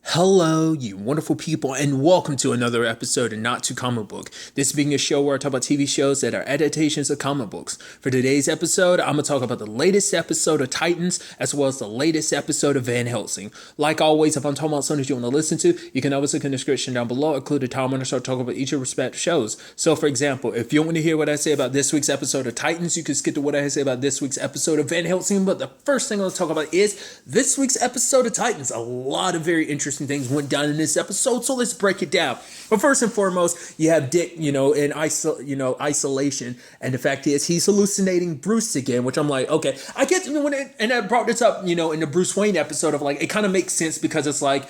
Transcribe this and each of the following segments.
Hello, you wonderful people, and welcome to another episode of Not Too Comic Book. This being a show where I talk about TV shows that are adaptations of comic books. For today's episode, I'm going to talk about the latest episode of Titans, as well as the latest episode of Van Helsing. Like always, if I'm talking about something you want to listen to, you can always look in the description down below, include a time when I start talking about each of the respective shows. So, for example, if you want to hear what I say about this week's episode of Titans, you can skip to what I say about this week's episode of Van Helsing. But the first thing I want to talk about is this week's episode of Titans. A lot of very interesting things went down in this episode, so let's break it down. But first and foremost, you have Dick, in isolation, and the fact is he's hallucinating Bruce again, which I'm like, okay, I get and I brought this up, in the Bruce Wayne episode of like, it kind of makes sense because it's like,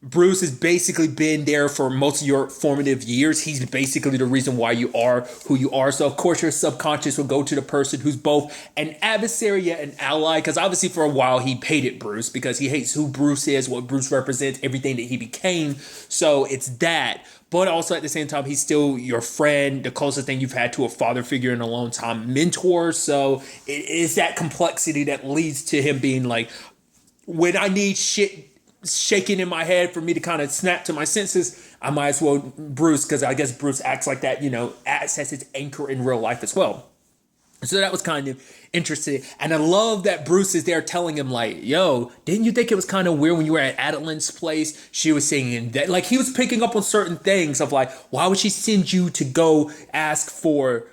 Bruce has basically been there for most of your formative years. He's basically the reason why you are who you are. So, of course, your subconscious will go to the person who's both an adversary yet an ally. Because obviously, for a while, he hated Bruce because he hates who Bruce is, what Bruce represents, everything that he became. So, it's that. But also at the same time, he's still your friend, the closest thing you've had to a father figure in a long time, mentor. So, it is that complexity that leads to him being like, when I need shit shaking in my head for me to kind of snap to my senses, I might as well Bruce, because I guess Bruce acts like that, acts as his anchor in real life as well. So that was kind of interesting. And I love that Bruce is there telling him like, yo, didn't you think it was kind of weird when you were at Adeline's place? She was saying that, like, he was picking up on certain things of like, why would she send you to go ask for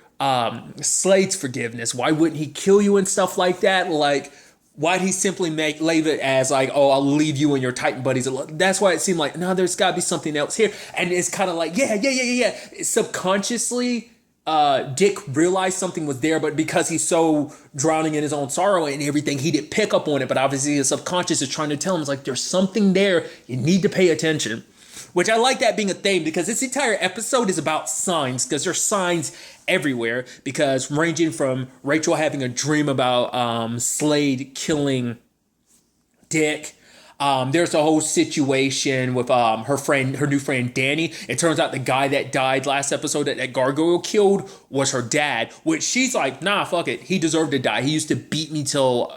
Slade's forgiveness? Why wouldn't he kill you and stuff like that? Like, why'd he simply leave it as like, oh, I'll leave you and your Titan buddies? That's why it seemed like, no, there's got to be something else here. And it's kind of like, yeah. Subconsciously, Dick realized something was there, but because he's so drowning in his own sorrow and everything, he didn't pick up on it. But obviously his subconscious is trying to tell him, it's like, there's something there. You need to pay attention. Which I like that being a theme because this entire episode is about signs, because there's signs everywhere, because ranging from Rachel having a dream about Slade killing Dick. There's a whole situation with her new friend Danny. It turns out the guy that died last episode that Gargoyle killed was her dad, which she's like, nah, fuck it. He deserved to die. He used to beat me till,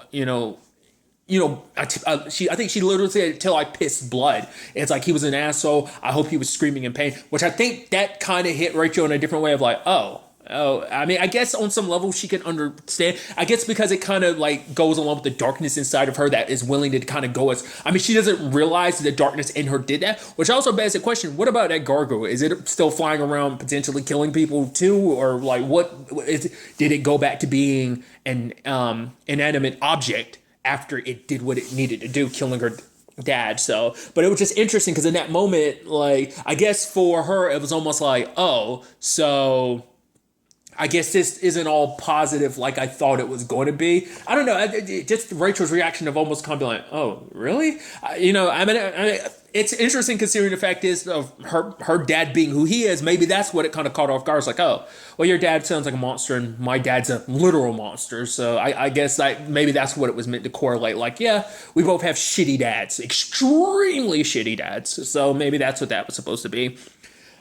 I think she literally said, till I pissed blood. It's like he was an asshole. I hope he was screaming in pain, which I think that kind of hit Rachel in a different way of like, oh, I mean, I guess on some level she can understand. I guess because it kind of like goes along with the darkness inside of her that is willing to kind of go she doesn't realize the darkness in her did that, which also begs the question, what about that gargoyle? Is it still flying around potentially killing people too? Or like did it go back to being an inanimate object after it did what it needed to do, killing her dad? So, but it was just interesting because in that moment, like, I guess for her, it was almost like, oh, so I guess this isn't all positive like I thought it was going to be. I don't know. Just Rachel's reaction of almost kind of being like, oh, really? It's interesting considering the fact is of her dad being who he is. Maybe that's what it kind of caught off guard. It's like, oh, well, your dad sounds like a monster and my dad's a literal monster. So I guess maybe that's what it was meant to correlate. Like, yeah, we both have shitty dads, extremely shitty dads. So maybe that's what that was supposed to be.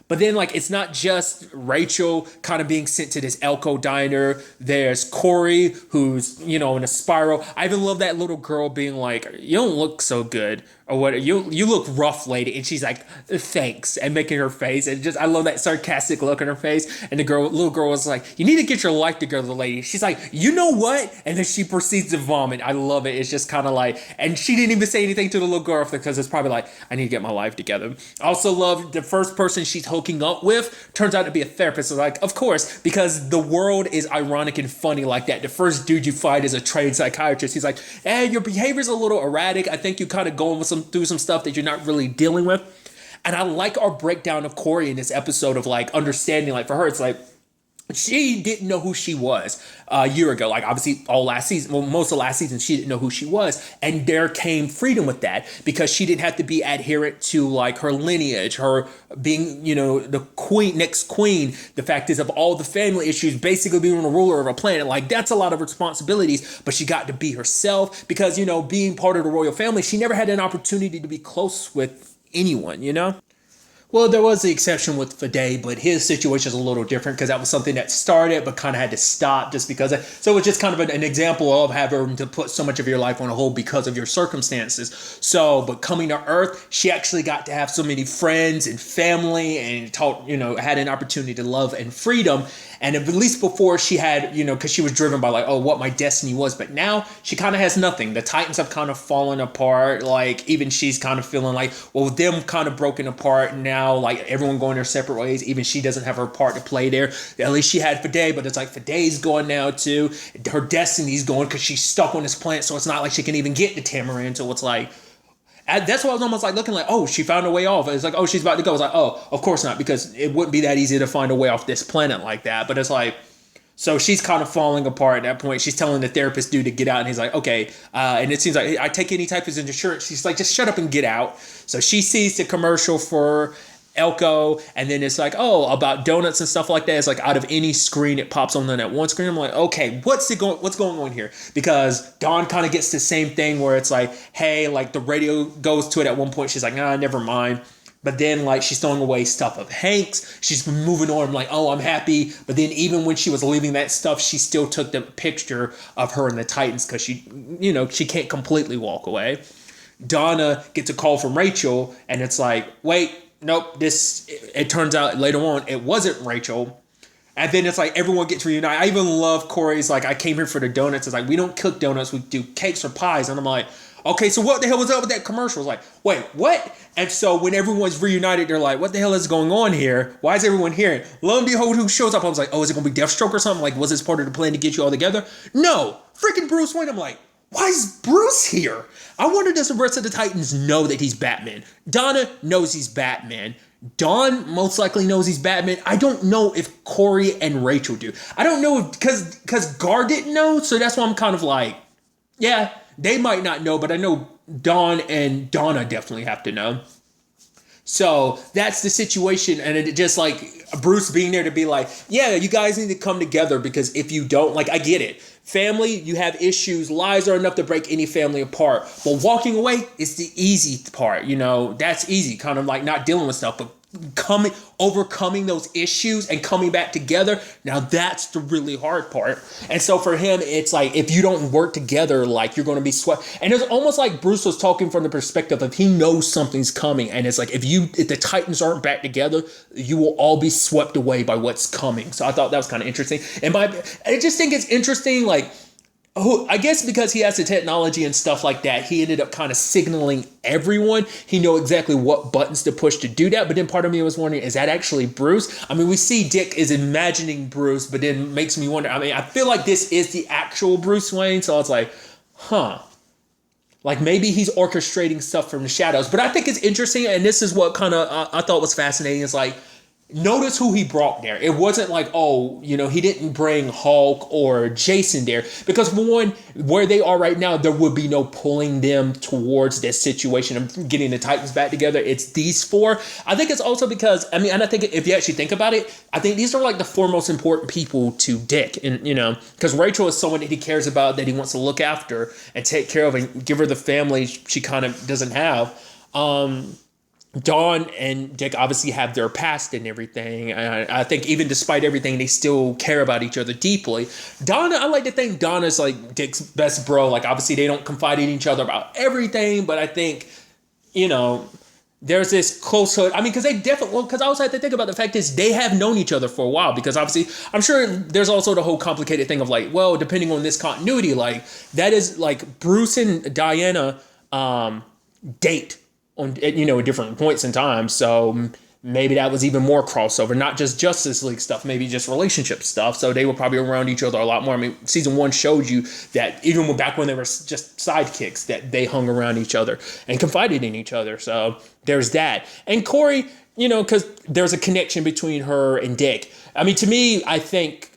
But then, like, it's not just Rachel kind of being sent to this Elko diner. There's Corey, who's, in a spiral. I even love that little girl being like, you don't look so good. Or what, you look rough, lady. And she's like, thanks, and making her face. And just, I love that sarcastic look on her face. And the little girl was like, you need to get your life together, lady. She's like, you know what? And then she proceeds to vomit. I love it. It's just kind of like, and she didn't even say anything to the little girl because it's probably like, I need to get my life together. I also love the first person she's hooking up with turns out to be a therapist. So like, of course, because the world is ironic and funny like that. The first dude you fight is a trained psychiatrist. He's like, hey, your behavior's a little erratic. I think you're kind of going with through some stuff that you're not really dealing with. And I like our breakdown of Corey in this episode of like understanding, like for her, it's like, she didn't know who she was a year ago. Like, obviously, most of last season, she didn't know who she was. And there came freedom with that because she didn't have to be adherent to, like, her lineage, her being, the next queen. The fact is, of all the family issues, basically being a ruler of a planet, like, that's a lot of responsibilities. But she got to be herself because, being part of the royal family, she never had an opportunity to be close with anyone, Well, there was the exception with Fade, but his situation is a little different because that was something that started but kind of had to stop just because. So it's just kind of an example of having to put so much of your life on hold because of your circumstances. So, but coming to Earth, she actually got to have so many friends and family and taught, had an opportunity to love and freedom. And at least before she had, because she was driven by like, oh, what my destiny was. But now she kind of has nothing. The Titans have kind of fallen apart. Like even she's kind of feeling like, well, them kind of broken apart now, like everyone going their separate ways. Even she doesn't have her part to play there. At least she had Fade, but it's like Fade's going now too. Her destiny's going because she's stuck on this planet. So it's not like she can even get to Tamaran. So it's like, that's why I was almost like looking like, oh, she found a way off. It's like, oh, she's about to go. I was like, oh, of course not, because it wouldn't be that easy to find a way off this planet like that. But it's like, so she's kind of falling apart at that point. She's telling the therapist dude to get out, and he's like, okay. And it seems like I take any type of insurance. She's like, just shut up and get out. So she sees the commercial for Elko, and then it's like, oh, about donuts and stuff like that. It's like out of any screen, it pops on that one screen. I'm like, okay, what's going on here? Because Dawn kind of gets the same thing where it's like, hey, like the radio goes to it at one point. She's like, nah, never mind. But then like she's throwing away stuff of Hank's. She's moving on. I'm like, oh, I'm happy. But then even when she was leaving that stuff, she still took the picture of her and the Titans because she can't completely walk away. Donna gets a call from Rachel, and it's like, wait, nope, it turns out later on it wasn't Rachel. And then it's like everyone gets reunited. I even love Corey's like, I came here for the donuts. It's like, we don't cook donuts, we do cakes or pies. And I'm like, okay, so what the hell was up with that commercial? It's like, wait, what? And so when everyone's reunited, they're like, what the hell is going on here? Why is everyone here? Lo and behold, who shows up? I was like, oh, is it going to be Deathstroke or something? Like, was this part of the plan to get you all together? No, freaking Bruce Wayne. I'm like, why is Bruce here? I wonder, does the rest of the Titans know that he's Batman? Donna knows he's Batman. Dawn most likely knows he's Batman. I don't know if Corey and Rachel do. I don't know because Gar didn't know, so that's why I'm kind of like, yeah, they might not know, but I know Dawn and Donna definitely have to know. So that's the situation, and it just like Bruce being there to be like, yeah, you guys need to come together because if you don't, like, I get it. Family, you have issues. Lies are enough to break any family apart. But walking away is the easy part. That's easy, kind of like not dealing with stuff, but overcoming those issues and coming back together. Now that's the really hard part. And so for him, it's like, if you don't work together, like you're going to be swept. And it's almost like Bruce was talking from the perspective of he knows something's coming. And it's like, if the Titans aren't back together, you will all be swept away by what's coming. So I thought that was kind of interesting. And I just think it's interesting, like, I guess because he has the technology and stuff like that, he ended up kind of signaling everyone. He knew exactly what buttons to push to do that. But then part of me was wondering, is that actually Bruce? I mean, we see Dick is imagining Bruce, but then makes me wonder. I mean, I feel like this is the actual Bruce Wayne. So it's like, like maybe he's orchestrating stuff from the shadows. But I think it's interesting. And this is what kind of I thought was fascinating. Is like, notice who he brought there. It wasn't like, oh, he didn't bring Hulk or Jason there. Because for one, where they are right now, there would be no pulling them towards this situation of getting the Titans back together. It's these four. I think it's also because, and I think if you actually think about it, I think these are like the four most important people to Dick. And, because Rachel is someone that he cares about, that he wants to look after and take care of and give her the family she kind of doesn't have. Dawn and Dick obviously have their past and everything. I think even despite everything, they still care about each other deeply. Donna, I like to think Donna's like Dick's best bro. Like obviously they don't confide in each other about everything, but I think, there's this closehood. I mean, because I also have to think about the fact is they have known each other for a while, because obviously I'm sure there's also the whole complicated thing of like, well, depending on this continuity, like that is like Bruce and Diana date on, at different points in time. So maybe that was even more crossover, not just Justice League stuff, maybe just relationship stuff. So they were probably around each other a lot more. I mean, season 1 showed you that even back when they were just sidekicks, that they hung around each other and confided in each other. So there's that. And Corey, because there's a connection between her and Dick. I mean, to me, I think,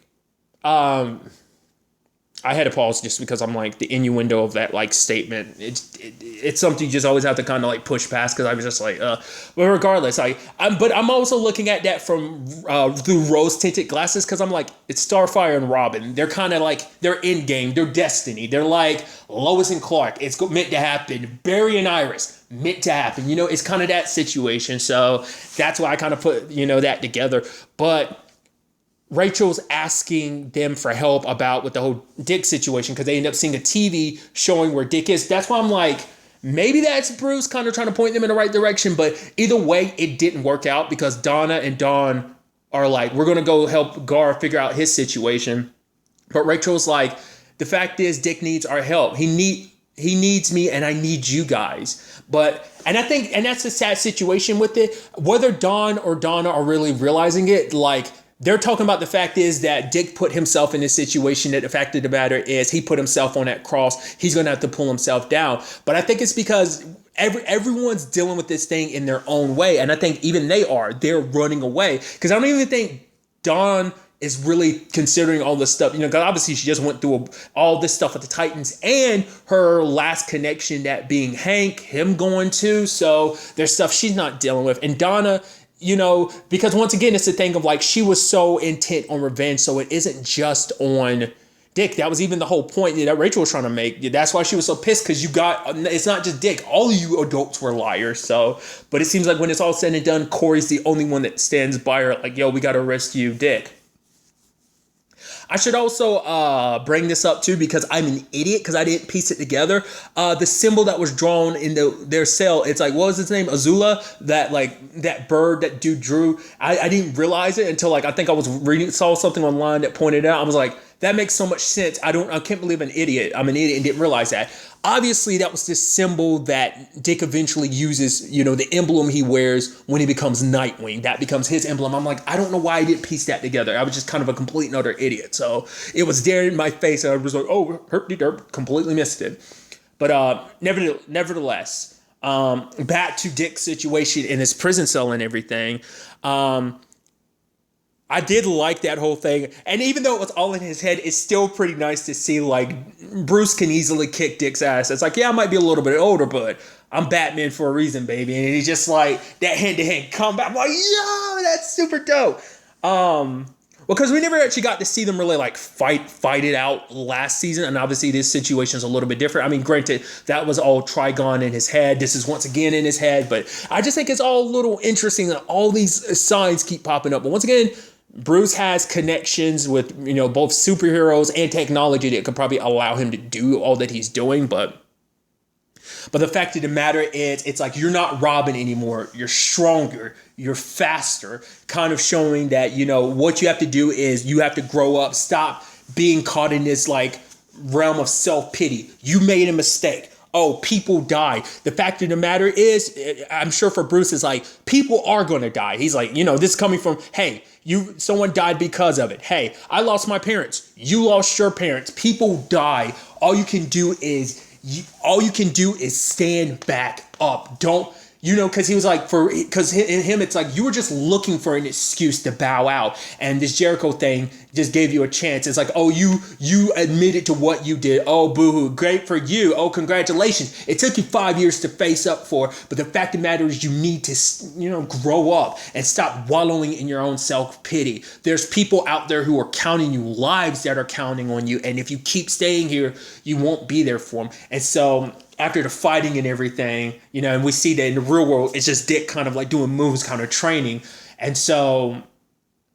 I had to pause just because I'm like the innuendo of that like statement. It's something you just always have to kind of like push past because I was just like, But regardless, I'm also looking at that from through rose tinted glasses because I'm like, it's Starfire and Robin. They're kind of like they're in game. They're Destiny. They're like Lois and Clark. It's meant to happen. Barry and Iris meant to happen. It's kind of that situation. So that's why I kind of put that together. But Rachel's asking them for help about with the whole Dick situation because they end up seeing a TV showing where Dick is. That's why I'm like, maybe that's Bruce kind of trying to point them in the right direction. But either way, it didn't work out because Donna and Dawn are like, we're going to go help Gar figure out his situation. But Rachel's like, the fact is Dick needs our help. He needs me and I need you guys. And I think, and that's a sad situation with it. Whether Dawn or Donna are really realizing it, like, they're talking about the fact is that Dick put himself in this situation, that the fact of the matter is he put himself on that cross. He's going to have to pull himself down. But I think it's because everyone's dealing with this thing in their own way. And I think even they're running away. Because I don't even think Dawn is really considering all this stuff, because obviously she just went through all this stuff with the Titans and her last connection, that being Hank, him going too. So there's stuff she's not dealing with. And Donna, because once again, it's the thing of like, she was so intent on revenge. So it isn't just on Dick. That was even the whole point that Rachel was trying to make. That's why she was so pissed, because it's not just Dick. All of you adults were liars. So, but it seems like when it's all said and done, Corey's the only one that stands by her like, yo, we got to arrest you, Dick. I should also bring this up too, because I'm an idiot because I didn't piece it together. The symbol that was drawn in their cell, it's like, what was its name? Azula, that bird that dude drew. I didn't realize it until I think I was saw something online that pointed out. I was like, that makes so much sense. I can't believe I'm an idiot and didn't realize that. Obviously, that was this symbol that Dick eventually uses, the emblem he wears when he becomes Nightwing. That becomes his emblem. I'm like, I don't know why I didn't piece that together. I was just kind of a complete and utter idiot. So it was there in my face, and I was like, oh, herp-de-derp, completely missed it. But nevertheless, back to Dick's situation in his prison cell and everything. I did like that whole thing. And even though it was all in his head, it's still pretty nice to see Bruce can easily kick Dick's ass. It's like, yeah, I might be a little bit older, but I'm Batman for a reason, baby. And he's just like that hand-to-hand combat. I'm like, yo, that's super dope. Because we never actually got to see them really fight it out last season. And obviously this situation is a little bit different. I mean, granted, that was all Trigon in his head. This is once again in his head. But I just think it's all a little interesting that all these signs keep popping up. But once again, Bruce has connections with, both superheroes and technology that could probably allow him to do all that he's doing. But the fact of the matter is, it's like, you're not Robin anymore. You're stronger. You're faster. Kind of showing that, what you have to do is you have to grow up. Stop being caught in this realm of self-pity. You made a mistake. Oh, people die. The fact of the matter is, I'm sure for Bruce, it's like, people are going to die. He's like, this is coming from, hey, someone died because of it. Hey, I lost my parents. You lost your parents. People die. All you can do is stand back up. Don't, because he was like, because in him, it's like, you were just looking for an excuse to bow out. And this Jericho thing just gave you a chance. It's like, oh, you admitted to what you did. Oh, boo-hoo, great for you. Oh, congratulations. It took you 5 years to face up for, but the fact of the matter is you need to, grow up and stop wallowing in your own self-pity. There's people out there who are counting you, lives that are counting on you. And if you keep staying here, you won't be there for them. And so after the fighting and everything, and we see that in the real world, it's just Dick kind of doing moves, kind of training. And so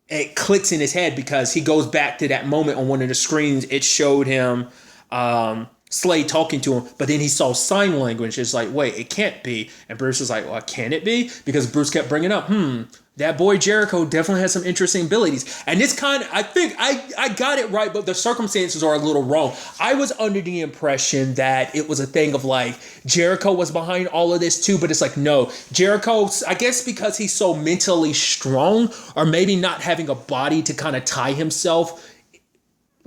it clicks in his head because he goes back to that moment on one of the screens. It showed him Slade talking to him, but then he saw sign language. It's like, wait, it can't be. And Bruce was like, well, can it be? Because Bruce kept bringing up, that boy Jericho definitely has some interesting abilities. And this I think I got it right, but the circumstances are a little wrong. I was under the impression that it was a thing of Jericho was behind all of this too, but it's like, no, Jericho, I guess because he's so mentally strong, or maybe not having a body to kind of tie himself,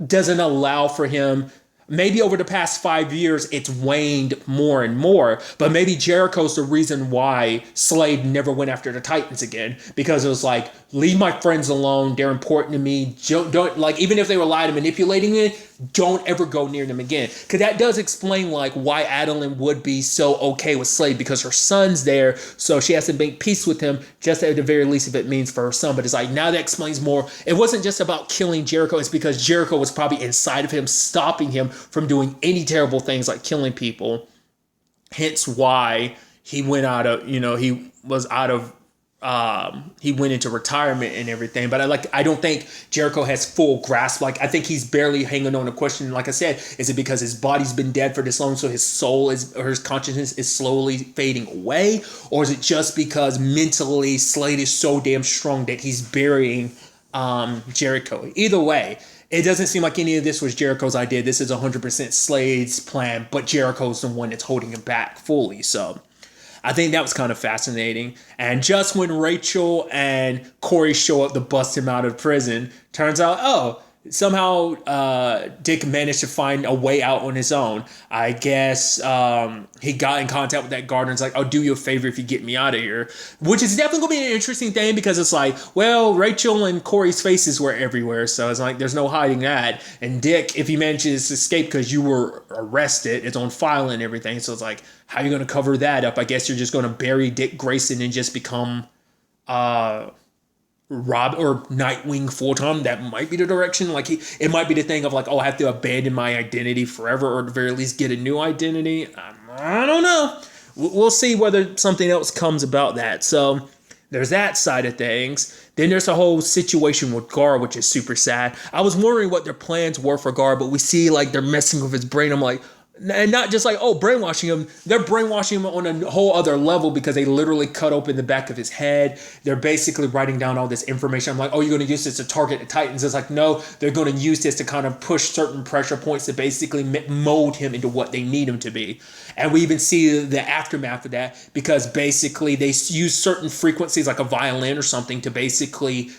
doesn't allow for him. maybe over the past 5 years, it's waned more and more. But maybe Jericho's the reason why Slade never went after the Titans again, because it was like, leave my friends alone. They're important to me. Don't like, even if they were lying and manipulating it, don't ever go near them again. Because that does explain like why Adeline would be so okay with Slade, because her son's there, so she has to make peace with him, just at the very least if it means for her son. But it's like, now that explains more. It wasn't just about killing Jericho. It's because Jericho was probably inside of him, stopping him from doing any terrible things like killing people. Hence why he went out of, he was out of, he went into retirement and everything. But I don't think Jericho has full grasp. Like, I think he's barely hanging on to question. Like I said, is it because his body's been dead for this long, so his soul or his consciousness is slowly fading away? Or is it just because mentally Slade is so damn strong that he's burying Jericho? Either way, it doesn't seem like any of this was Jericho's idea. This is 100% Slade's plan, but Jericho's the one that's holding him back fully. So I think that was kind of fascinating. And just when Rachel and Corey show up to bust him out of prison, turns out, somehow Dick managed to find a way out on his own. I guess he got in contact with that gardener. It's like, I'll do you a favor if you get me out of here. Which is definitely going to be an interesting thing, because it's like, well, Rachel and Corey's faces were everywhere. So it's like, there's no hiding that. And Dick, if he manages to escape because you were arrested, it's on file and everything. So it's like, how are you going to cover that up? I guess you're just going to bury Dick Grayson and just become Rob or Nightwing full time. That might be the direction. Like, it might be the thing of like, I have to abandon my identity forever, or at the very least get a new identity. I don't know. We'll see whether something else comes about that. So there's that side of things. Then there's a whole situation with Gar, which is super sad. I was wondering what their plans were for Gar, but we see like they're messing with his brain. I'm like, and not just like, brainwashing him. They're brainwashing him on a whole other level, because they literally cut open the back of his head. They're basically writing down all this information. I'm like, you're going to use this to target the Titans. It's like, no, they're going to use this to kind of push certain pressure points to basically mold him into what they need him to be. And we even see the aftermath of that, because basically they use certain frequencies like a violin or something to basically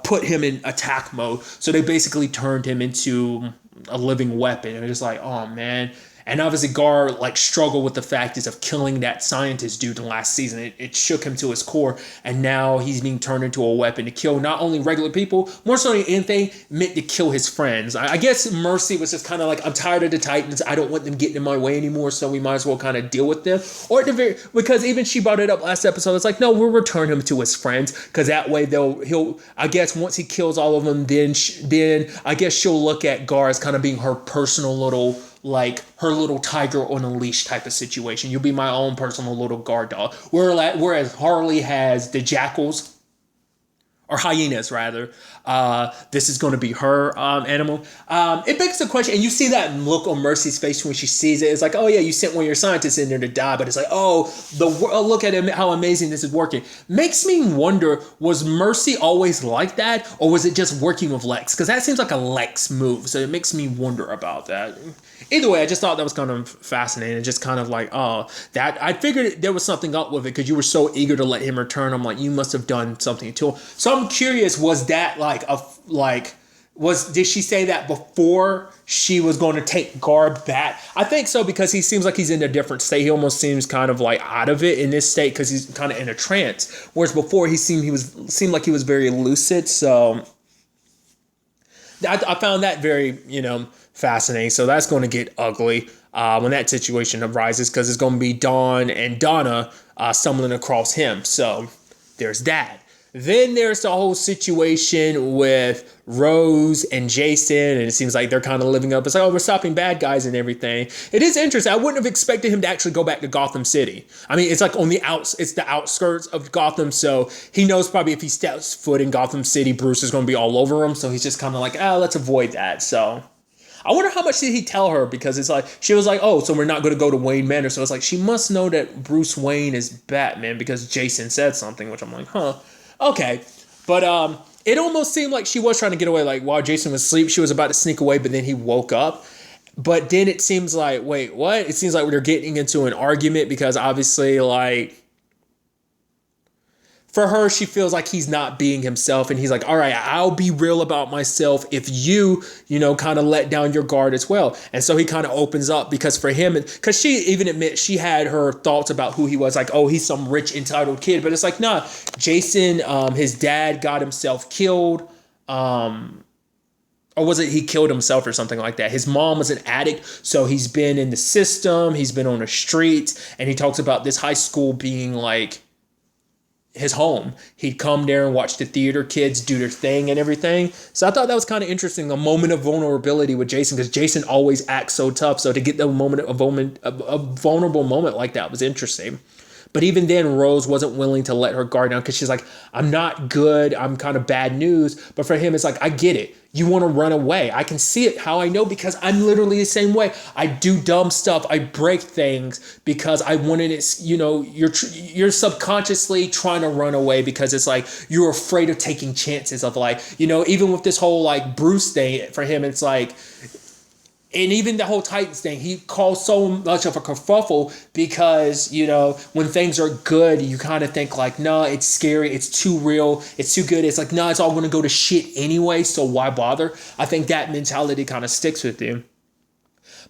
put him in attack mode. So they basically turned him into a living weapon. And it's just like, oh man. And obviously Gar struggled with the fact of killing that scientist dude in last season. It shook him to his core, and now he's being turned into a weapon to kill not only regular people, more so than anything, meant to kill his friends. I guess Mercy was just kind of like, I'm tired of the Titans. I don't want them getting in my way anymore, so we might as well kind of deal with them. Or at the very, because even she brought it up last episode, it's like, no, we'll return him to his friends, because that way he'll I guess once he kills all of them, then I guess she'll look at Gar as kind of being her personal little, her little tiger on a leash type of situation. You'll be my own personal little guard dog. Whereas Harley has the jackals, or hyenas rather. This is going to be her animal. It begs the question, and you see that look on Mercy's face when she sees it. It's like, oh yeah, you sent one of your scientists in there to die, but it's like, look at him, how amazing this is working. Makes me wonder, was Mercy always like that, or was it just working with Lex? Because that seems like a Lex move, so it makes me wonder about that. Either way, I just thought that was kind of fascinating. Just kind of like, that I figured there was something up with it, because you were so eager to let him return. I'm like, you must have done something to him. So I'm curious, was that did she say that before she was going to take Gar back? I think so, because he seems like he's in a different state. He almost seems kind of out of it in this state, because he's kind of in a trance. Whereas before he seemed like he was very lucid. So I found that very, fascinating. So that's going to get ugly when that situation arises, because it's going to be Dawn and Donna stumbling across him. So there's that. Then there's the whole situation with Rose and Jason, and it seems like they're kind of living up. It's like, we're stopping bad guys and everything. It is interesting. I wouldn't have expected him to actually go back to Gotham City. I mean, it's like it's the outskirts of Gotham, so he knows probably if he steps foot in Gotham City, Bruce is going to be all over him. So he's just kind of like, let's avoid that. So I wonder how much did he tell her, because it's like, she was like, so we're not going to go to Wayne Manor. So it's like, she must know that Bruce Wayne is Batman because Jason said something, which I'm like, okay. But it almost seemed like she was trying to get away. Like, while Jason was asleep, she was about to sneak away, but then he woke up. But then it seems like, wait, what? It seems like they're getting into an argument, because obviously, for her, she feels like he's not being himself. And he's like, all right, I'll be real about myself if you, kind of let down your guard as well. And so he kind of opens up because for him, because she even admits she had her thoughts about who he was, like, oh, he's some rich, entitled kid. But it's like, nah, Jason, his dad got himself killed. Or was it he killed himself or something like that? His mom was an addict, so he's been in the system. He's been on the streets. And he talks about this high school being like his home. He'd come there and watch the theater kids do their thing and everything. So I thought that was kind of interesting, a moment of vulnerability with Jason, because Jason always acts so tough. So to get a vulnerable moment like that was interesting. But even then, Rose wasn't willing to let her guard down because she's like, I'm not good. I'm kind of bad news. But for him, it's like, I get it. You want to run away. I can see it. How I know? Because I'm literally the same way. I do dumb stuff. I break things because I wanted it. You're subconsciously trying to run away because it's like you're afraid of taking chances of like, even with this whole like Bruce thing for him, it's like, and even the whole Titans thing, he caused so much of a kerfuffle because, when things are good, you kind of think like, nah, it's scary. It's too real. It's too good. It's like, nah, it's all going to go to shit anyway. So why bother? I think that mentality kind of sticks with you.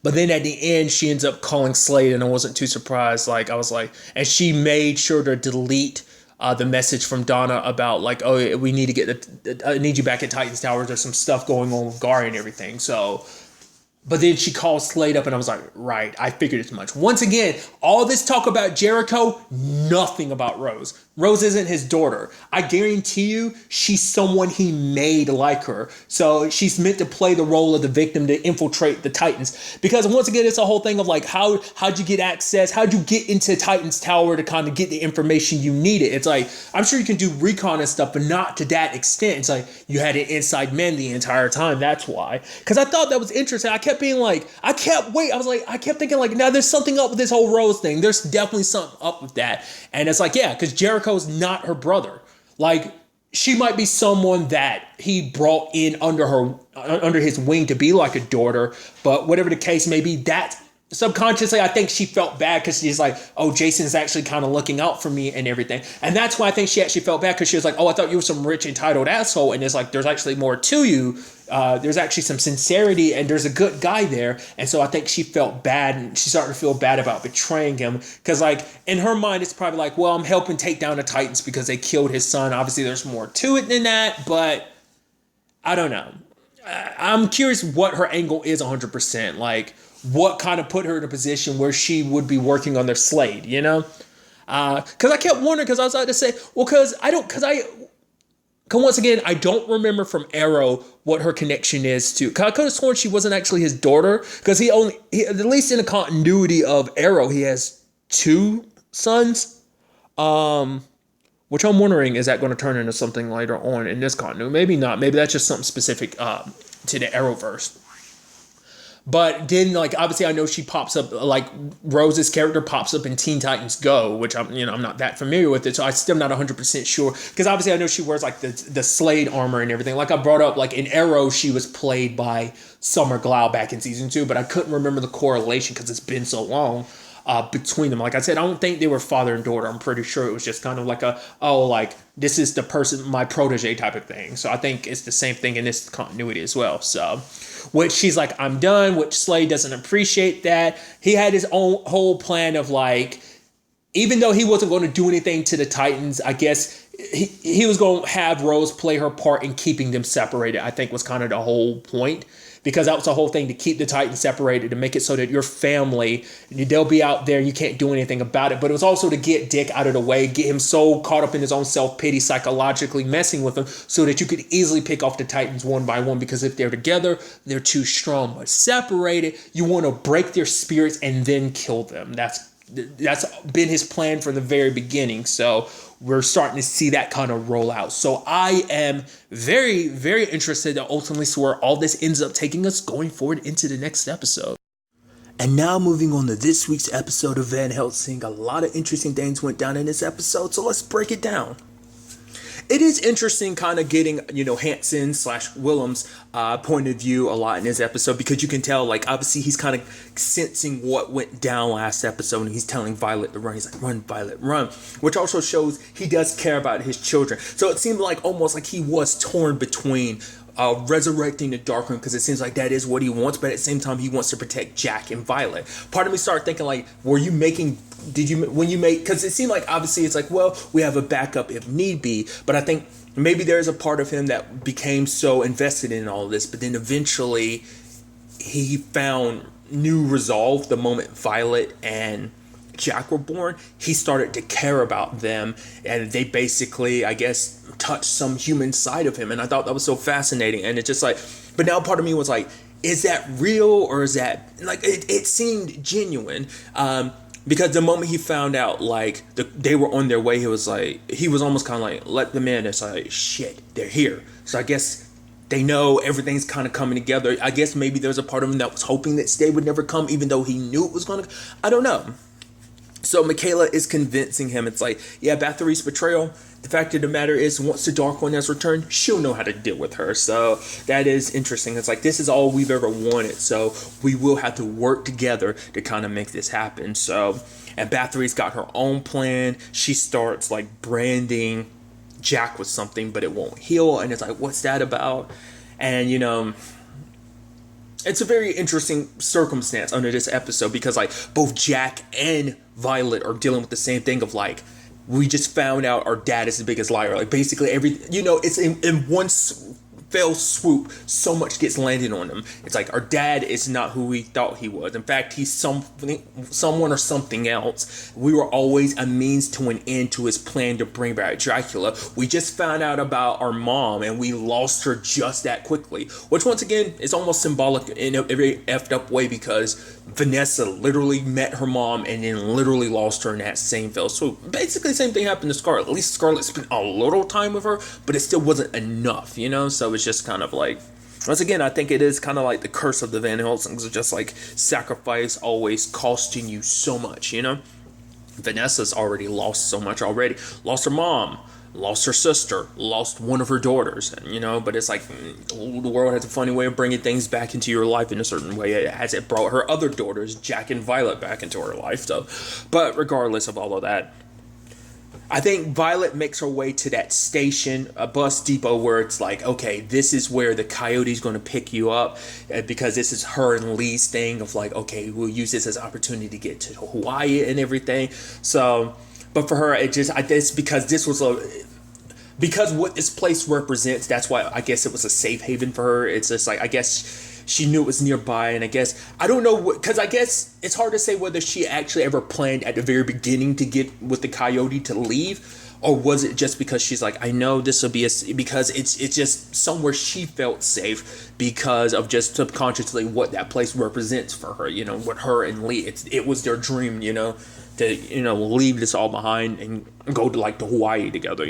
But then at the end, she ends up calling Slade, and I wasn't too surprised. Like, I was like, and she made sure to delete the message from Donna about like, oh, we need to get I need you back at Titans Tower. There's some stuff going on with Gary and everything. So, but then she called Slade up and I was like, right, I figured as much. Once again, all this talk about Jericho, nothing about Rose. Rose isn't his daughter. I guarantee you she's someone he made like her. So she's meant to play the role of the victim to infiltrate the Titans. Because once again, it's a whole thing of like, how'd you get access? How'd you get into Titans Tower to kind of get the information you needed? It's like, I'm sure you can do recon and stuff, but not to that extent. It's like you had an inside man the entire time. That's why. Because I thought that was interesting. I kept being like, I kept thinking like, now there's something up with this whole Rose thing. There's definitely something up with that. And it's like, yeah, because Jericho's not her brother. Like, she might be someone that he brought in under his wing to be like a daughter, but whatever the case may be, that subconsciously, I think she felt bad because she's like, oh, Jason's actually kind of looking out for me and everything. And that's why I think she actually felt bad, because she was like, oh, I thought you were some rich, entitled asshole. And it's like, there's actually more to you. There's actually some sincerity and there's a good guy there. And so I think she felt bad, and she started to feel bad about betraying him. Because like in her mind, it's probably like, well, I'm helping take down the Titans because they killed his son. Obviously, there's more to it than that, but I don't know. I'm curious what her angle is 100%. Like, what kind of put her in a position where she would be working on their Slade, Because I kept wondering, because I was about to say, well, because once again, I don't remember from Arrow what her connection is to. I could have sworn she wasn't actually his daughter, because he at least in the continuity of Arrow, he has 2 sons. Which I'm wondering, is that going to turn into something later on in this continuity? Maybe not. Maybe that's just something specific to the Arrowverse. But then, like, obviously I know she pops up, like, Rose's character pops up in Teen Titans Go, which I'm not that familiar with it, so I'm still not 100% sure. Because obviously I know she wears, like, the Slade armor and everything. Like I brought up, like, in Arrow, she was played by Summer Glau back in season 2, but I couldn't remember the correlation because it's been so long between them. Like I said, I don't think they were father and daughter. I'm pretty sure it was just kind of like this is the person, my protege type of thing. So I think it's the same thing in this continuity as well. So, which she's like, I'm done, which Slade doesn't appreciate that. He had his own whole plan of like, even though he wasn't going to do anything to the Titans, I guess he was going to have Rose play her part in keeping them separated, I think was kind of the whole point. Because that was the whole thing, to keep the Titans separated, to make it so that your family, they'll be out there, you can't do anything about it. But it was also to get Dick out of the way, get him so caught up in his own self-pity, psychologically messing with him, so that you could easily pick off the Titans one by one. Because if they're together, they're too strong. But separated, you want to break their spirits and then kill them. That's been his plan from the very beginning. So we're starting to see that kind of roll out. So I am very, very interested to ultimately see where all this ends up taking us going forward into the next episode. And now moving on to this week's episode of Van Helsing. A lot of interesting things went down in this episode, so let's break it down. It is interesting kind of getting, Hanson / Willem's point of view a lot in this episode, because you can tell, like, obviously he's kind of sensing what went down last episode, and he's telling Violet to run. He's like, run, Violet, run, which also shows he does care about his children. So it seemed like almost like he was torn between resurrecting the Darkroom, because it seems like that is what he wants, but at the same time he wants to protect Jack and Violet. Part of me started thinking, like, because it seemed like obviously it's like, well, we have a backup if need be, but I think maybe there's a part of him that became so invested in all of this, but then eventually he found new resolve the moment Violet and Jack were born. He started to care about them, and they basically, I guess, touched some human side of him, and I thought that was so fascinating. And it's just like, but now part of me was like, is that real, or is that, like, it seemed genuine, because the moment he found out, like, they were on their way, he was almost kind of like, let them in. It's like, shit, they're here. So I guess they know everything's kind of coming together. I guess maybe there's a part of him that was hoping that Stay would never come, even though he knew it was gonna, I don't know. So Michaela is convincing him. It's like, yeah, Bathory's betrayal, the fact of the matter is, once the Dark One has returned, she'll know how to deal with her. So that is interesting. It's like, this is all we've ever wanted. So we will have to work together to kind of make this happen. So, and Bathory's got her own plan. She starts, like, branding Jack with something, but it won't heal. And it's like, what's that about? And, it's a very interesting circumstance under this episode, because, like, both Jack and Violet are dealing with the same thing of, like, we just found out our dad is the biggest liar. Like, basically it's in one fell swoop, so much gets landed on him. It's like, our dad is not who we thought he was. In fact, he's someone or something else. We were always a means to an end to his plan to bring back Dracula. We just found out about our mom, and we lost her just that quickly. Which, once again, is almost symbolic in a very effed up way, because Vanessa literally met her mom and then literally lost her in that same fell swoop. Basically, the same thing happened to Scarlet. At least Scarlet spent a little time with her, but it still wasn't enough, So it's just kind of like, once again, I think it is kind of like the curse of the Van Helsings. It's just like sacrifice always costing you so much, Vanessa's already lost so much already. Lost her mom, lost her sister, lost one of her daughters, but it's like, the world has a funny way of bringing things back into your life in a certain way. It brought her other daughters, Jack and Violet, back into her life. So, but regardless of all of that, I think Violet makes her way to that station, a bus depot, where it's like, okay, this is where the Coyote's going to pick you up, because this is her and Lee's thing of like, okay, we'll use this as an opportunity to get to Hawaii and everything. So, but for her, because what this place represents, that's why I guess it was a safe haven for her. It's just like, I guess she knew it was nearby, and I guess, I don't know, because I guess it's hard to say whether she actually ever planned at the very beginning to get with the Coyote to leave, or was it just because she's like, I know this will be because it's just somewhere she felt safe because of just subconsciously what that place represents for her, with her and Lee. It was their dream, to, leave this all behind and go to, like, to Hawaii together,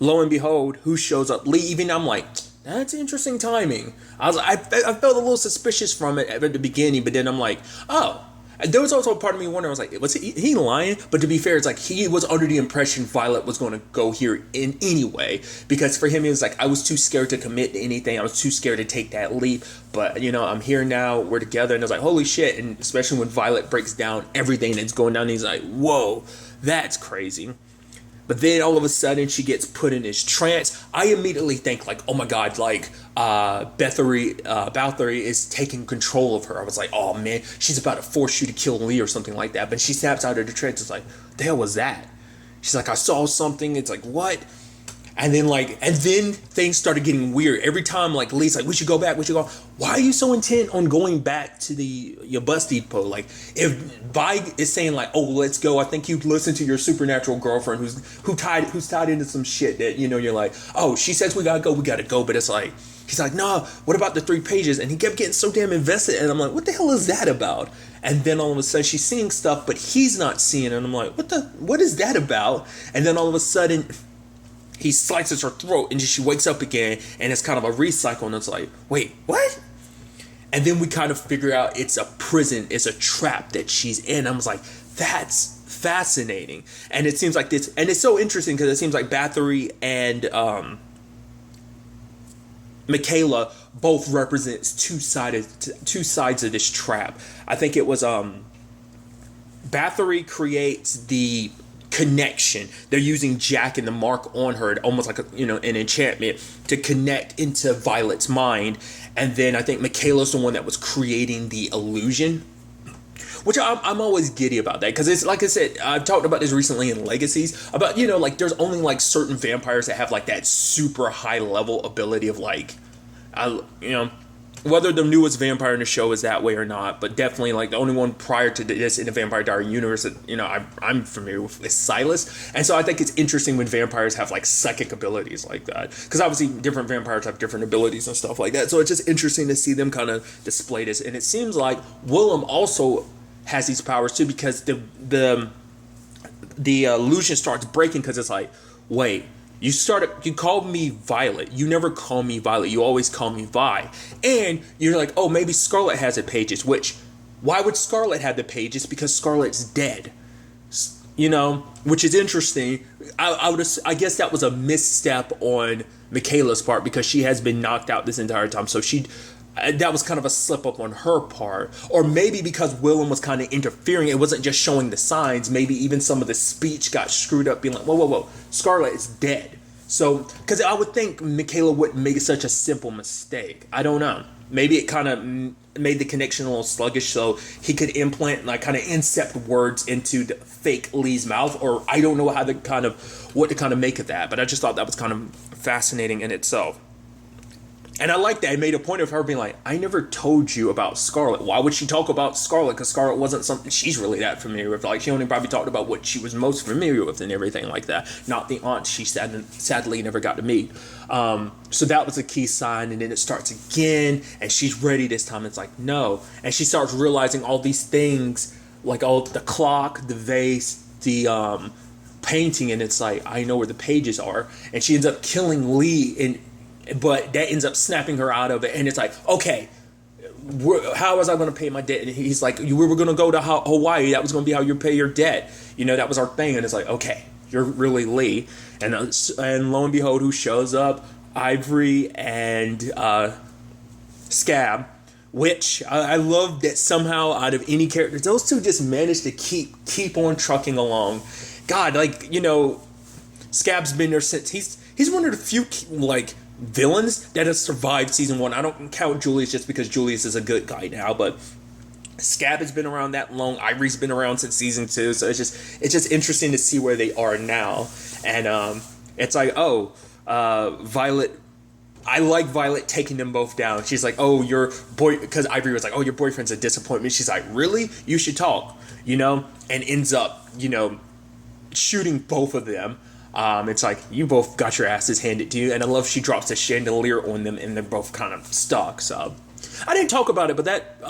Lo and behold, who shows up? Lee. Even I'm like, that's interesting timing. I felt a little suspicious from it at the beginning, but then I'm like, oh. And there was also a part of me wondering, I was like, was he lying? But to be fair, it's like, he was under the impression Violet was going to go here in anyway, because for him, it was like, I was too scared to commit to anything. I was too scared to take that leap. But, I'm here now, we're together, and I was like, holy shit. And especially when Violet breaks down everything that's going down, he's like, whoa, that's crazy. But then all of a sudden she gets put in this trance. I immediately think like, oh my God, like Bathory is taking control of her. I was like, oh man, she's about to force you to kill Lee or something like that. But she snaps out of the trance. It's like, the hell was that? She's like, I saw something. It's like, what? And then things started getting weird. Every time, like, Lee's like, we should go back. Why are you so intent on going back to your bus depot? Like, if Vi is saying, like, oh, let's go, I think you listen to your supernatural girlfriend who's tied into some shit that, you're like, oh, she says we gotta go. But it's like, he's like, no, what about the 3 pages? And he kept getting so damn invested. And I'm like, what the hell is that about? And then all of a sudden she's seeing stuff, but he's not seeing it. And I'm like, what is that about? And then all of a sudden he slices her throat, and she wakes up again, and it's kind of a recycle, and it's like, wait, what? And then we kind of figure out it's a prison, it's a trap that she's in. I was like, that's fascinating. And it seems like this, and it's so interesting because it seems like Bathory and Michaela both represents two sides of this trap. I think it was Bathory creates the connection. They're using Jack and the mark on her, almost like an enchantment to connect into Violet's mind. And then I think Michaela's the one that was creating the illusion, which I'm always giddy about that, because it's like I said, I've talked about this recently in Legacies about, like there's only like certain vampires that have like that super high level ability of like, whether the newest vampire in the show is that way or not, but definitely like the only one prior to this in the Vampire Diary universe that I'm familiar with is Silas. And so I think it's interesting when vampires have like psychic abilities like that, because obviously different vampires have different abilities and stuff like that. So it's just interesting to see them kind of display this. And it seems like Willem also has these powers too, because the illusion starts breaking, because it's like, wait, you called me Violet. You never call me Violet. You always call me Vi. And you're like, oh, maybe Scarlet has the pages, which, why would Scarlet have the pages? Because Scarlet's dead. Which is interesting. I guess that was a misstep on Michaela's part, because she has been knocked out this entire time. So that was kind of a slip up on her part. Or maybe because Willem was kind of interfering, it wasn't just showing the signs. Maybe even some of the speech got screwed up, being like, whoa, Scarlet is dead. So, because I would think Michaela wouldn't make such a simple mistake. I don't know. Maybe it kind of made the connection a little sluggish, so he could implant, like, kind of incept words into the fake Lee's mouth, or I don't know what to kind of make of that. But I just thought that was kind of fascinating in itself. And I like that. I made a point of her being like, I never told you about Scarlet. Why would she talk about Scarlet? Because Scarlet wasn't something she's really that familiar with. Like, she only probably talked about what she was most familiar with and everything like that. Not the aunt she sadly never got to meet. So that was a key sign. And then it starts again. And she's ready this time. It's like, no. And she starts realizing all these things. Like, all the clock, the vase, the painting. And it's like, I know where the pages are. And she ends up killing Lee but that ends up snapping her out of it. And it's like, okay, how was I going to pay my debt? And he's like, we were going to go to Hawaii. That was going to be how you pay your debt. That was our thing. And it's like, okay, you're really Lee. And lo and behold, who shows up? Ivory and Scab, which I love that somehow out of any characters, those two just managed to keep on trucking along. God, Scab's been there since he's one of the few villains that has survived season 1. I don't count Julius just because Julius is a good guy now, but Scab has been around that long. Ivory's been around since season 2, so it's just interesting to see where they are now. And it's like, Violet. I like Violet taking them both down. She's like, oh, because Ivory was like, oh, your boyfriend's a disappointment. She's like, really? You should talk, and ends up, shooting both of them. It's like, you both got your asses handed to you. And I love she drops a chandelier on them and they're both kind of stuck. So I didn't talk about it, but that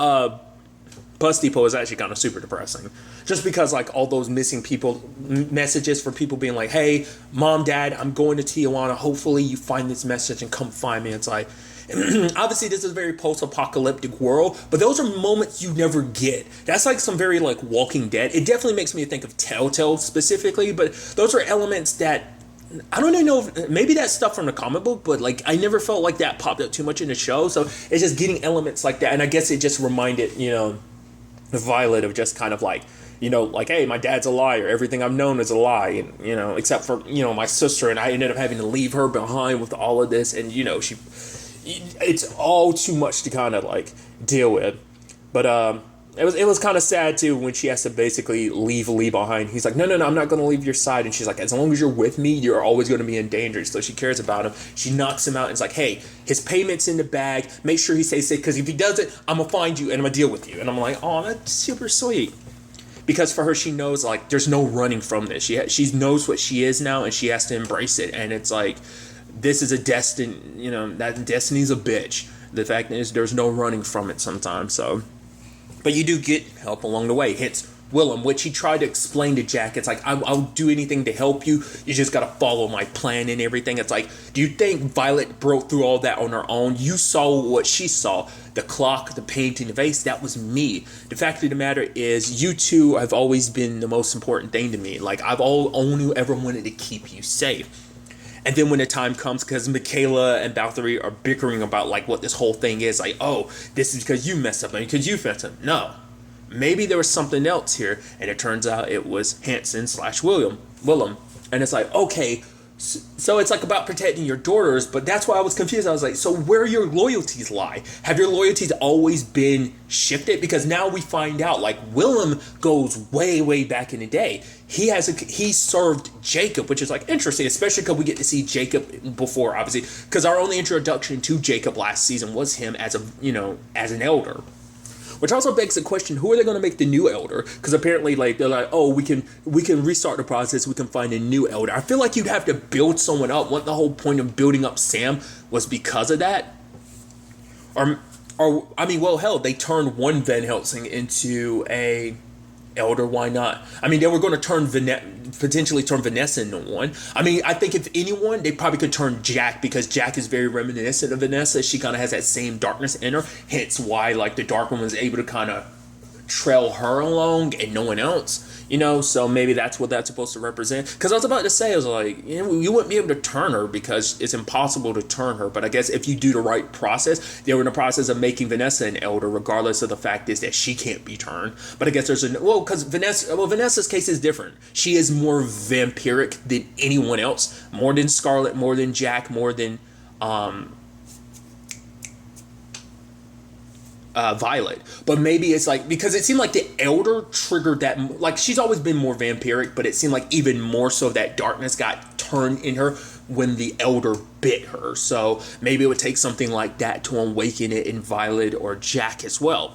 bus depot is actually kind of super depressing. Just because all those missing people messages for people being like, hey, mom, dad, I'm going to Tijuana. Hopefully you find this message and come find me. It's like, obviously this is a very post-apocalyptic world, but those are moments you never get. That's some very Walking Dead. It definitely makes me think of Telltale specifically, but those are elements that I don't even know if maybe that's stuff from the comic book, but I never felt like that popped up too much in the show. So it's just getting elements like that, and I guess it just reminded Violet of just kind of hey, my dad's a liar. Everything I've known is a lie, and except for my sister, and I ended up having to leave her behind with all of this, and it's all too much to kind of deal with. But it was kind of sad too when she has to basically leave Lee behind. He's like, no, I'm not going to leave your side. And she's like, as long as you're with me, you're always going to be in danger. So she cares about him. She knocks him out and is like, hey, his payment's in the bag. Make sure he stays safe, because if he doesn't, I'm going to find you and I'm going to deal with you. And I'm like, oh, that's super sweet. Because for her, she knows there's no running from this. She knows what she is now, and she has to embrace it. And it's like, this is a destiny, that destiny's a bitch. The fact is, there's no running from it sometimes. So, but you do get help along the way. Hence, Willem, which he tried to explain to Jack. It's like, I'll do anything to help you. You just got to follow my plan and everything. It's like, do you think Violet broke through all that on her own? You saw what she saw. The clock, the painting, the vase, that was me. The fact of the matter is, you two have always been the most important thing to me. Like, I've only ever wanted to keep you safe. And then when the time comes, because Michaela and Bathory are bickering about, like, what this whole thing is, like, oh, this is because you messed up, and because you messed up. No. Maybe there was something else here, and it turns out it was Willem. And it's like, okay, so it's like about protecting your daughters, but that's why I was confused. I was like, so where your loyalties lie? Have your loyalties always been shifted? Because now we find out, like, Willem goes way, way back in the day. He served Jacob, which is like interesting, especially because we get to see Jacob before, obviously, because our only introduction to Jacob last season was him as an elder. Which also begs the question, who are they going to make the new elder? Because apparently, like, they're like, oh, we can restart the process. We can find a new elder. I feel like you'd have to build someone up. What the whole point of building up Sam was because of that? Or I mean, well, hell, they turned one Van Helsing into a elder. Why not? I mean, they were going to potentially turn Vanessa into one. I mean, I think if anyone, they probably could turn Jack, because Jack is very reminiscent of Vanessa. She kind of has that same darkness in her, hence why, like, the Dark One was able to kind of trail her along and no one else, so maybe that's what that's supposed to represent. Because I was about to say, I was like, you wouldn't be able to turn her because it's impossible to turn her, but I guess if you do the right process, they were in the process of making Vanessa an elder, regardless of the fact is that she can't be turned. But I guess because Vanessa's case is different. She is more vampiric than anyone else, more than Scarlet, more than Jack, more than Violet. But maybe it's like, because it seemed like the elder triggered that, like, she's always been more vampiric, but it seemed like even more so that darkness got turned in her when the elder bit her. So maybe it would take something like that to awaken it in Violet or Jack as well.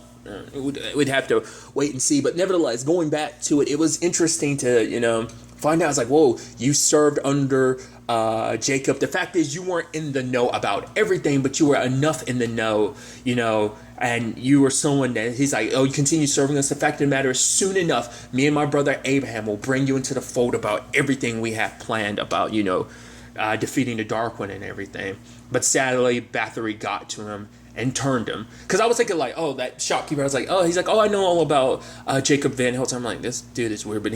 We'd have to wait and see. But nevertheless, going back to it, it was interesting to find out. It's like, whoa, you served under Jacob. The fact is, you weren't in the know about everything, but you were enough in the know, and you were someone that he's like, oh, you continue serving us. The fact of the matter is, soon enough, me and my brother Abraham will bring you into the fold about everything we have planned about, defeating the Dark One and everything. But sadly, Bathory got to him and turned him. Because I was thinking, like, oh, that shopkeeper, I was like, oh, he's like, oh, I know all about Jacob Van Helsing. I'm like, this dude is weird. But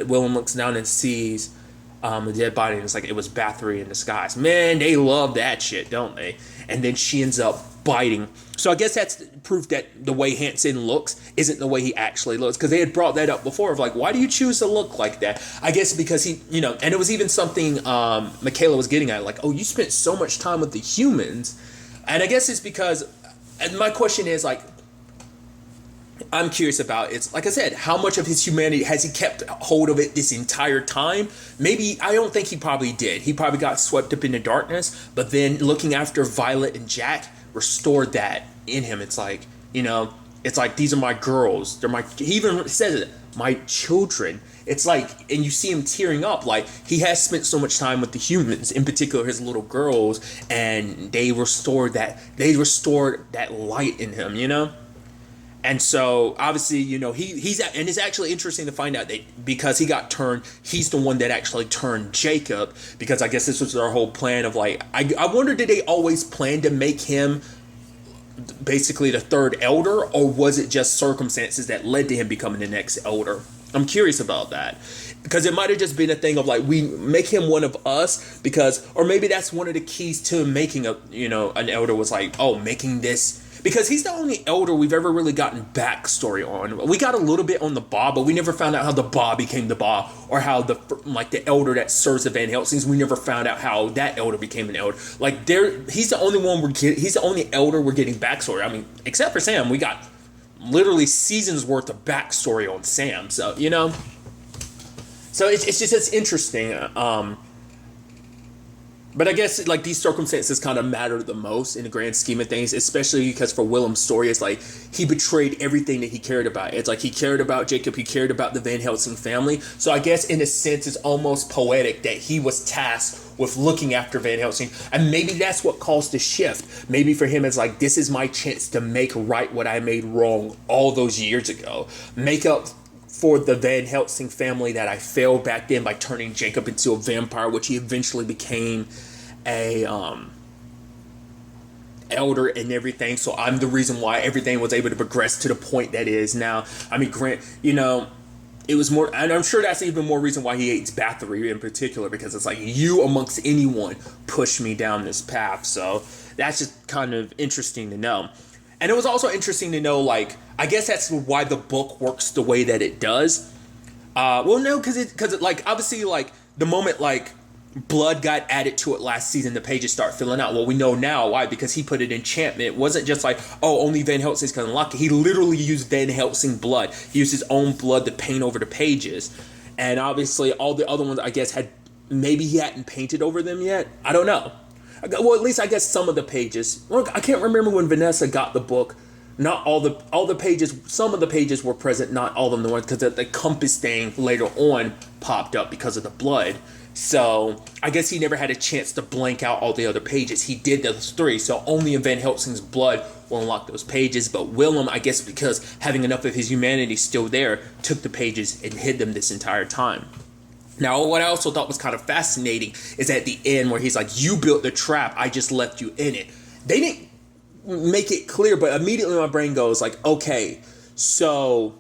Willem looks down and sees a dead body, and it's like, it was Bathory in disguise. Man, they love that shit, don't they? And then she ends up biting. So I guess that's proof that the way Hansen looks isn't the way he actually looks, because they had brought that up before of like, why do you choose to look like that? I guess because he, and it was even something Michaela was getting at, like, oh, you spent so much time with the humans. And I guess it's because, and my question is, like, I'm curious about, it's like I said, how much of his humanity has he kept hold of it this entire time? Maybe, I don't think he probably did. He probably got swept up into darkness, but then looking after Violet and Jack restored that in him. It's like, it's like, these are my girls. He even says it, my children. It's like, and you see him tearing up, like, he has spent so much time with the humans, in particular his little girls, and they restored that light in him, And so, obviously, he's, and it's actually interesting to find out that because he got turned, he's the one that actually turned Jacob, because I guess this was their whole plan of, like, I wonder, did they always plan to make him basically the third elder, or was it just circumstances that led to him becoming the next elder? I'm curious about that, because it might have just been a thing of like, we make him one of us because, or maybe that's one of the keys to making an elder, was like, oh, making this, because he's the only elder we've ever really gotten backstory on. We got a little bit on the Ba, but we never found out how the Ba became the Ba, or how the elder that serves the Van Helsings, we never found out how that elder became an elder. Like, he's the only one he's the only elder we're getting backstory. I mean, except for Sam, we got literally seasons worth of backstory on Sam. So, so it's interesting. But I guess, like, these circumstances kind of matter the most in the grand scheme of things, especially because for Willem's story, it's like he betrayed everything that he cared about. It's like he cared about Jacob, he cared about the Van Helsing family. So I guess in a sense, it's almost poetic that he was tasked with looking after Van Helsing. And maybe that's what caused the shift. Maybe for him, it's like, this is my chance to make right what I made wrong all those years ago. Make up for the Van Helsing family that I failed back then by turning Jacob into a vampire, which he eventually became a elder and everything. So I'm the reason why everything was able to progress to the point that is now. I mean, Grant, it was more, and I'm sure that's even more reason why he hates Bathory in particular, because it's like, you amongst anyone pushed me down this path. So that's just kind of interesting to know. And it was also interesting to know, like, I guess that's why the book works the way that it does. Well, no, because it, like, obviously, like, the moment, like, blood got added to it last season, the pages start filling out. Well, we know now why, because he put an enchantment. It wasn't just like, oh, only Van Helsing can unlock it. He literally used Van Helsing blood. He used his own blood to paint over the pages. And obviously all the other ones, I guess, maybe he hadn't painted over them yet. I don't know. Well, at least I guess some of the pages. Look, I can't remember when Vanessa got the book. Not all the pages, some of the pages were present, not all of them were, because the compass thing later on popped up because of the blood. So I guess he never had a chance to blank out all the other pages. He did those 3, so only in Van Helsing's blood will unlock those pages. But Willem, I guess because having enough of his humanity still there, took the pages and hid them this entire time. Now, what I also thought was kind of fascinating is at the end where he's like, you built the trap, I just left you in it. They didn't make it clear, but immediately my brain goes like, okay, so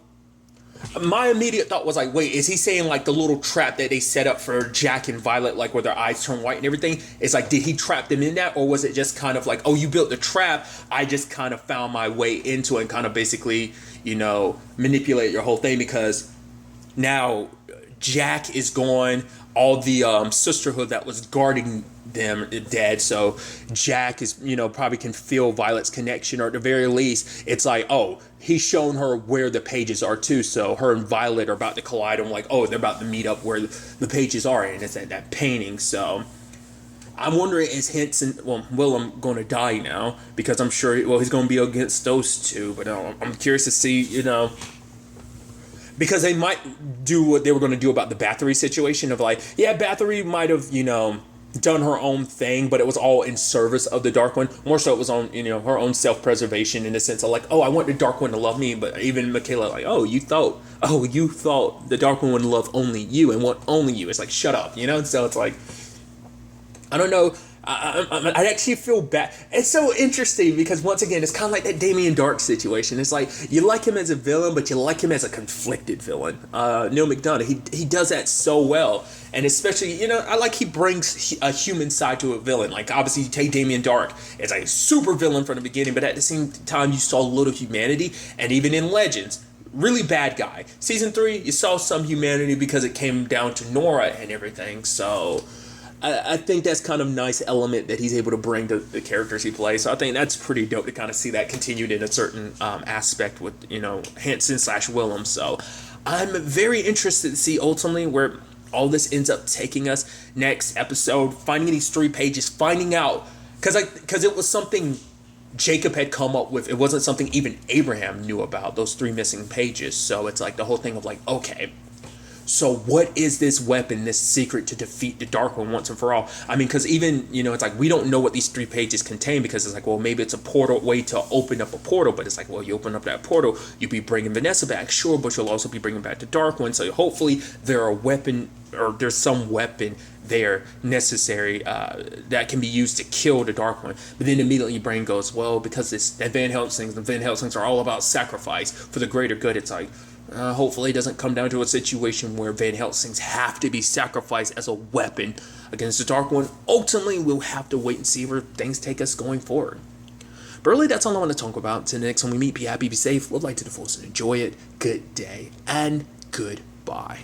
my immediate thought was like, wait, is he saying like the little trap that they set up for Jack and Violet, like where their eyes turn white and everything? It's like, did he trap them in that? Or was it just kind of like, oh, you built the trap, I just kind of found my way into it and kind of basically, manipulate your whole thing, because now Jack is gone, all the sisterhood that was guarding them dead, so Jack is, probably can feel Violet's connection, or at the very least, it's like, oh, he's shown her where the pages are too, so her and Violet are about to collide, and like, oh, they're about to meet up where the pages are, and it's at that painting. So I'm wondering, is Willem going to die now? Because I'm sure, he's going to be against those two, but I'm curious to see, because they might do what they were going to do about the Bathory situation of like, yeah, Bathory might have, done her own thing, but it was all in service of the Dark One. More so it was on, her own self-preservation, in the sense of like, oh, I want the Dark One to love me. But even Michaela, like, you thought the Dark One would love only you and want only you. It's like, shut up, So it's like, I don't know. I actually feel bad. It's so interesting because, once again, it's kind of like that Damien Dark situation. It's like, you like him as a villain, but you like him as a conflicted villain. Neil McDonough, he does that so well. And especially, I like he brings a human side to a villain. Like, obviously, you take Damien Dark as a super villain from the beginning, but at the same time, you saw a little humanity. And even in Legends, really bad guy. Season 3, you saw some humanity because it came down to Nora and everything. So I think that's kind of nice element that he's able to bring to the characters he plays. So I think that's pretty dope to kind of see that continued in a certain aspect with, Hanson/Willem. So I'm very interested to see ultimately where all this ends up taking us next episode, finding these 3 pages, finding out, because it was something Jacob had come up with. It wasn't something even Abraham knew about, those 3 missing pages. So it's like the whole thing of like, okay, so what is this weapon, this secret to defeat the Dark One once and for all? I mean, because even, it's like, we don't know what these 3 pages contain, because it's like, well, maybe it's a portal way to open up a portal, but it's like, well, you open up that portal, you'll be bringing Vanessa back, sure, but you'll also be bringing back the Dark One, so hopefully there's some weapon there necessary that can be used to kill the Dark One. But then immediately your brain goes, well, because the Van Helsings are all about sacrifice for the greater good. It's like, hopefully it doesn't come down to a situation where Van Helsings have to be sacrificed as a weapon against the Dark One. Ultimately, we'll have to wait and see where things take us going forward. But really, that's all I want to talk about. Until the next time we meet, be happy, be safe, live life to the fullest, and enjoy it. Good day, and goodbye.